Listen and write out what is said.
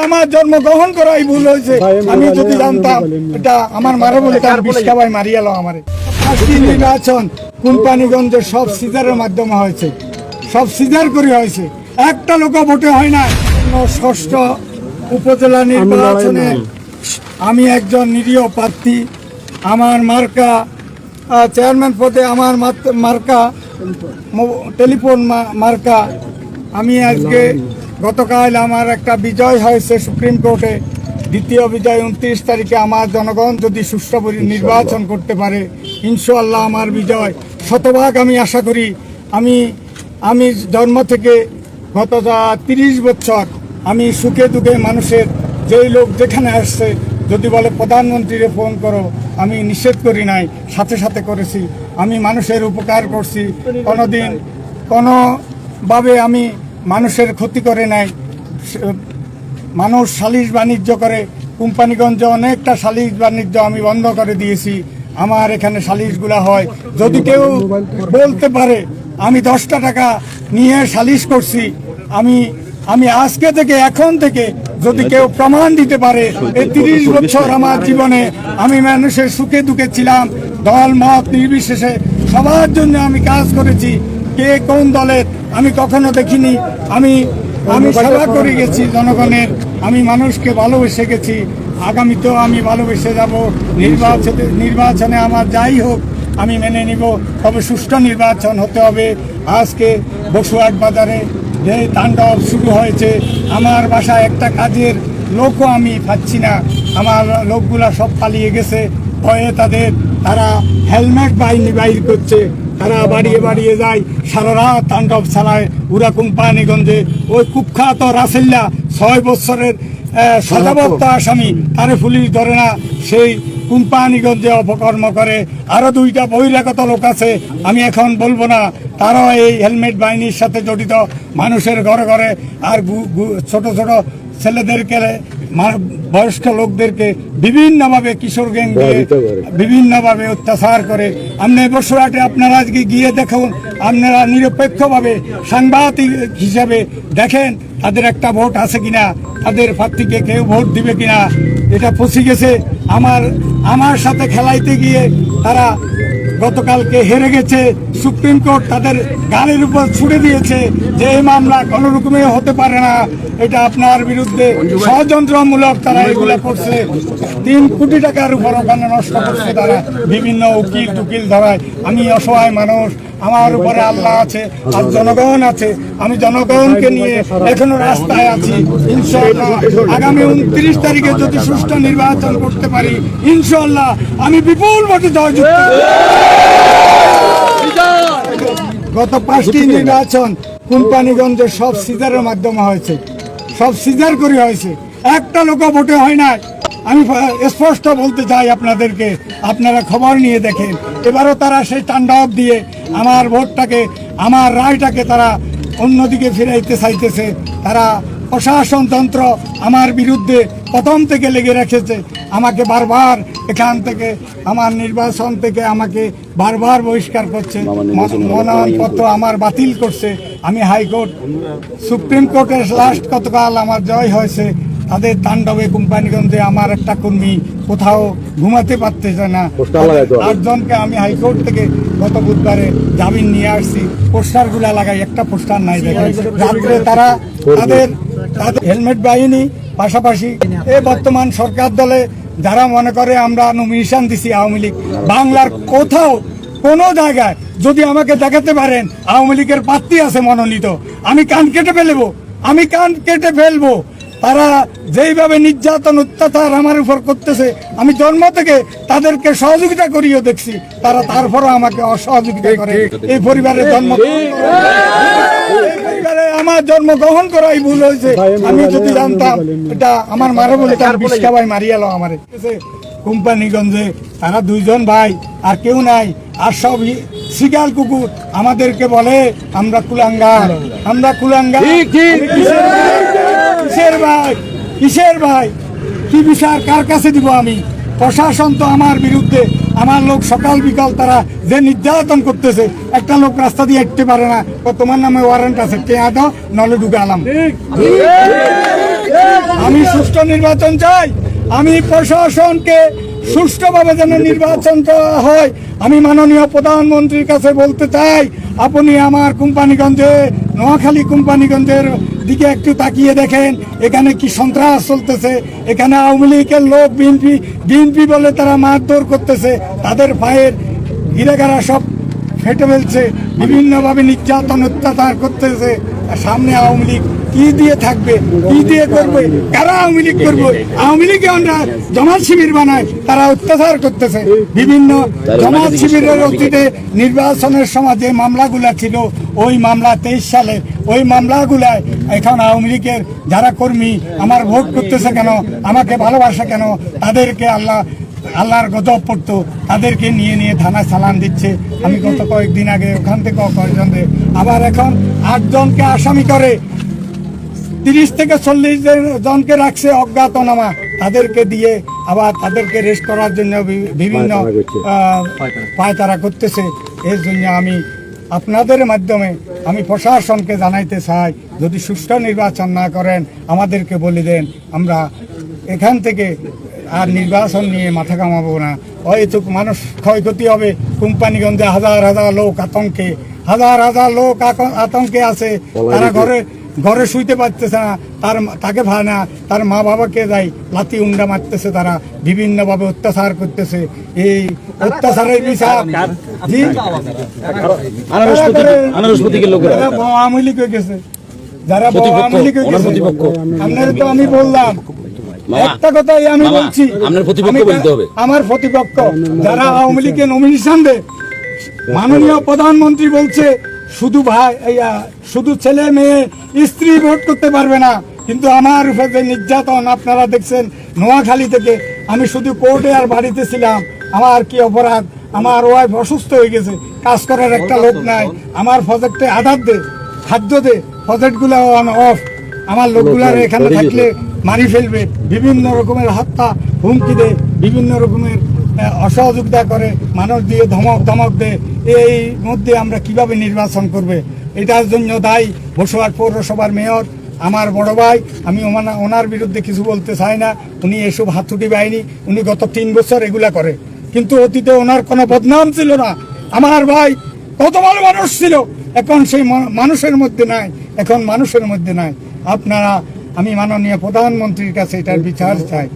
আমার জন্মগ্রহণ করাই ভুল হয়েছে। আমি যদি জানতাম এটা আমার মারা বলে তার বিষ্কাবাই মারিয়ালো আমারে। নির্বাচন কোম্পানিগঞ্জের সব সিজারের মাধ্যমে হয়েছে, সব সিজার করে হয়েছে, একটা লোক ভোটে হয় না। ষষ্ঠ উপজেলা নির্বাচনে আমি একজন নিরীহ প্রার্থী। আমার মার্কা চেয়ারম্যান পদে, আমার মার্কা টেলিফোন মার্কা। আমি আজকে গতকাল আমার একটা বিজয় হয়েছে সুপ্রিম কোর্টে, দ্বিতীয় বিজয় 29 তারিখে। আমার জনগণ যদি সুষ্ঠু নির্বাচন করতে পারে ইনশাআল্লাহ আমার বিজয় শতভাগ আমি আশা করি। আমি জন্ম থেকে গত 30 বছর আমি সুখে দুঃখে মানুষের, যেই লোক যেখানে আসছে যদি বলে প্রধানমন্ত্রীরে ফোন করো, আমি নিষেধ করি নাই, সাথে সাথে করেছি। আমি মানুষের উপকার করছি, কোনোদিন কোনোভাবে আমি মানুষের ক্ষতি করে নাই। মানুষ সালিশ বাণিজ্য করে, কোম্পানিগঞ্জে অনেকটা সালিশ বাণিজ্য আমি বন্ধ করে দিয়েছি। আমার এখানে সালিশগুলা হয়, যদি কেউ বলতে পারে আমি 10টা টাকা নিয়ে সালিশ করছি, আমি আজকে থেকে এখন থেকে যদি কেউ প্রমাণ দিতে পারে এই 30 বছর আমার জীবনে আমি মানুষের সুখে দুঃখে ছিলাম, দল মত নির্বিশেষে সবার জন্য আমি কাজ করেছি। কে কোন দলের আমি কখনো দেখিনি। আমি সেবা করে গেছি জনগণের, আমি মানুষকে ভালোবেসে গেছি, আগামীতেও আমি ভালোবেসে যাব। নির্বাচনে আমার যাই হোক আমি মেনে নিব, তবে সুষ্ঠু নির্বাচন হতে হবে। আজকে বসুয়াট বাজারে যে তাণ্ডব শুরু হয়েছে, আমার বাসায় একটা কাজের লোকও আমি পাচ্ছি না। আমার লোকগুলা সব পালিয়ে গেছে ভয়ে, তারা হেলমেট বাইর করছে, তারা বাড়িয়ে যায়, সারা রাত তাণ্ডব চালায়। উরা কোম্পানিগঞ্জে ওই কুখ্যাত রাসেল্লা 6 বছরের সজাবদ্ধ আসামি, তারে পুলিশ ধরে না, সেই কোম্পানিগঞ্জে অপকর্ম করে। আরো 2টা বহিরাগত লোক আছে, আমি এখন বলবো না, তারাও এই হেলমেট বাহিনীর সাথে জড়িত। মানুষের ঘরে ঘরে আর ছোট ছোট ছেলেদেরকে, বয়স্ক লোকদেরকে বিভিন্নভাবে কিশোর গ্যাং দিয়ে বিভিন্নভাবে অত্যাচার করে। আপনি বসুরহাটে আপনারা আজকে গিয়ে দেখুন, আপনারা নিরপেক্ষভাবে সাংবাদিক হিসাবে দেখেন তাদের একটা ভোট আছে কিনা, তাদের প্রার্থীকে কেউ ভোট দিবে কিনা। এটা ফসে গেছে। আমার সাথে খেলাইতে গিয়ে তারা গতকালকে হেরে গেছে। সুপ্রিম কোর্ট তাদের গালের উপর ছুড়ে দিয়েছে যে এই মামলা কোনো রকমে হতে পারে না, এটা আপনার বিরুদ্ধে ষড়যন্ত্রমূলক তারা এগুলো করছে। 3 কোটি টাকার উপর ওখানে নষ্ট করছে তারা, বিভিন্ন উকিল ধরায়। আমি অসহায় মানুষ, আমার উপরে আল্লাহ আছে আর জনগণ আছে। আমি জনগণকে নিয়ে এখনো রাস্তায় আছি। ইনশাআল্লাহ আগামী 29 তারিখে যদি সুষ্ঠু নির্বাচন করতে পারি ইনশাআল্লাহ আমি বিপুল ভোটে জয়যুক্ত। গত 5টি নির্বাচন কোম্পানিগঞ্জের সব সিজারের মাধ্যমে হয়েছে, সব সিজার করে হয়েছে, একটা লোক ভোটে হয় না। আমি স্পষ্ট বলতে চাই আপনাদেরকে, আপনারা খবর নিয়ে দেখেন। এবারও তারা সেই তাণ্ডব দিয়ে আমার ভোটটাকে, আমার রায়টাকে তারা অন্যদিকে ফিরাইতে চাইতেছে। তারা প্রশাসনতন্ত্র আমার বিরুদ্ধে প্রথম থেকে লেগে রেখেছে। আমাকে বারবার এখান থেকে, আমার নির্বাচন থেকে আমাকে বারবার বহিষ্কার করছে, মনোনয়নপত্র আমার বাতিল করছে। আমি হাইকোর্ট, সুপ্রিম কোর্টের লাস্ট গতকাল আমার জয় হয়েছে। তাদের তাণ্ডবে কোম্পানিগঞ্জে আমার একটা কর্মী কোথাও ঘুমাতে পারতেছে না। 8 জনকে আমি হাইকোর্ট থেকে গত বুধবারে জামিন নিয়ে আসছি। পোস্টারগুলা লাগাই, একটা পোস্টার নাই দেখে। রাত্রে তারা তাদের হেলমেট বাহিনী, পাশাপাশি বর্তমান সরকার দলে যারা মনে করে আমরা নমিনেশন দিছি আওয়ামী লীগ, বাংলার কোথাও কোনো জায়গায় যদি আমাকে দেখাতে পারেন আওয়ামী লীগের প্রার্থী আছে মনোনীত, আমি কান কেটে ফেলবো। তারা যেইভাবে নির্যাতন অত্যাচার আমার উপর করতেছে, আমি জন্ম থেকে তাদেরকে সহযোগিতা করিও দেখছি, তারা তারপরও আমাকে অসহযোগিতা করে। এই পরিবারে আমার জন্মগ্রহণ করাই ভুল হয়েছে। আমি যদি জানতাম এটা আমার মারা বলে তার বিষ্কাবাই মারিয়ালো আমারে। কোম্পানিগঞ্জে তারা 2 জন ভাই, আর কেউ নাই, আর সব শিগাল কুকুর। আমাদেরকে বলে আমরা কুলাঙ্গার। কিসের ভাই কি বিচার কার কাছে দিব আমি? প্রশাসন তো আমার বিরুদ্ধে, আমার লোক সকাল বিকাল তারা যে নির্যাতন করতেছে, একটা লোক রাস্তা দিয়ে হাঁটতে পারে না। তোমার নামে ওয়ারেন্ট আছে, কে আদো নলে ঢুকে আলাম। সুষ্ঠু নির্বাচন চাই। আমি প্রশাসনকে সুষ্ঠুভাবে যেন নির্বাচন হয়, আমি মাননীয় প্রধানমন্ত্রীর কাছে বলতে চাই, আপনি আমার কোম্পানিগঞ্জে, নোয়াখালী কোম্পানিগঞ্জের দিকে একটু তাকিয়ে দেখেন, এখানে কি সন্ত্রাস চলতেছে। এখানে আওয়ামী লীগের লোক বিএনপি বলে তারা মারধর করতেছে, তাদের পায়ের গিরেগারা সব ফেটে ফেলছে, বিভিন্নভাবে নির্যাতন অত্যাচার করতেছে। সামনে আওয়ামী লীগ কি দিয়ে থাকবে, কি দিয়ে করবে, কারা আওয়ামী লীগ করবে? আওয়ামী লীগে আমরা জামাত শিবির বানায়, তারা অত্যাচার করতেছে। বিভিন্ন জামাত শিবিরের অতীতে নির্বাচনের সময় যে মামলাগুলা ছিল, ওই মামলা 23 সালের ওই মামলাগুলায় এখন আওয়ামী লীগের যারা কর্মী আমার ভোট করতেছে কেন, আমাকে ভালোবাসে কেন, তাদেরকে আল্লাহর গজব পড়তো, তাদেরকে নিয়ে থানায় চালান দিচ্ছে। আমি গত কয়েকদিন আগে ওখান থেকে কয়েকজন, আবার এখন 8 জনকে আসামি করে 30 থেকে 40 জনকে রাখছে অজ্ঞাতনামা, তাদেরকে দিয়ে আবার তাদেরকে রেস্ট করার জন্য বিভিন্ন পায়তারা করতেছে। এর জন্য আমি আপনাদের মাধ্যমে আমি প্রশাসনকে জানাইতে চাই, যদি সুষ্ঠু নির্বাচন না করেন আমাদেরকে বলে দেন, আমরা এখান থেকে আর নির্বাচন নিয়ে মাথা কামাবো না। হয়তো মানুষ ক্ষয়ক্ষতি হবে, কোম্পানিগঞ্জে হাজার হাজার লোক আতঙ্কে, হাজার হাজার লোক আতঙ্কে আছে, তারা ঘরে শুইতে পারতেছে না, তাকে ভায় না, তার মা বাবাকে যাই লাথি উন্ডা মারতেছে, তারা বিভিন্নভাবে অত্যাচার করতেছে। এই অত্যাচারের বিচার আওয়ামী লীগ হয়ে গেছে, যারা আওয়ামী লীগ হয়ে গেছে, আপনার তো আমি বললাম একটা কথাই আমি বলছি, আমার প্রতিপক্ষ যারা আওয়ামী লীগের নমিনেশন দেয়, মাননীয় প্রধানমন্ত্রী বলছে শুধু ছেলে মেয়ে স্ত্রী ভোট করতে পারবে না, কিন্তু আমার উপরে যে নির্যাতন আপনারা দেখছেন নোয়াখালী থেকে, আমি শুধু কোর্টে আর বাড়িতে ছিলাম, আমার কি অপরাধ, আমার ওয়াইফ অসুস্থ হয়ে গেছে, কাজ করার একটা লোক নাই, আমার প্রজেক্টে আধার দে, খাদ্য দে, প্রজেক্টগুলো অন অফ, আমার লোকগুলার এখানে থাকলে মারি ফেলবে, বিভিন্ন রকমের হত্যা হুমকি দেয়, বিভিন্ন রকমের অসহযোগিতা করে, মানুষ দিয়ে ধমক দেয়। এই মধ্যে আমরা কিভাবে নির্বাচন করবে? এটার জন্য দায়ী বসুরহাট পৌরসভার মেয়র, আমার বড় ভাই। আমি ওনার বিরুদ্ধে কিছু বলতে চাই না, উনি এসব হাতুড়ি বাহিনী, উনি গত 3 বছর এগুলা করে, কিন্তু অতীতে ওনার কোনো বদনাম ছিল না। আমার ভাই কত ভালো মানুষ ছিল, এখন সেই মানুষের মধ্যে নাই, আমি মাননীয় প্রধানমন্ত্রীর কাছে এটার বিচার চাই।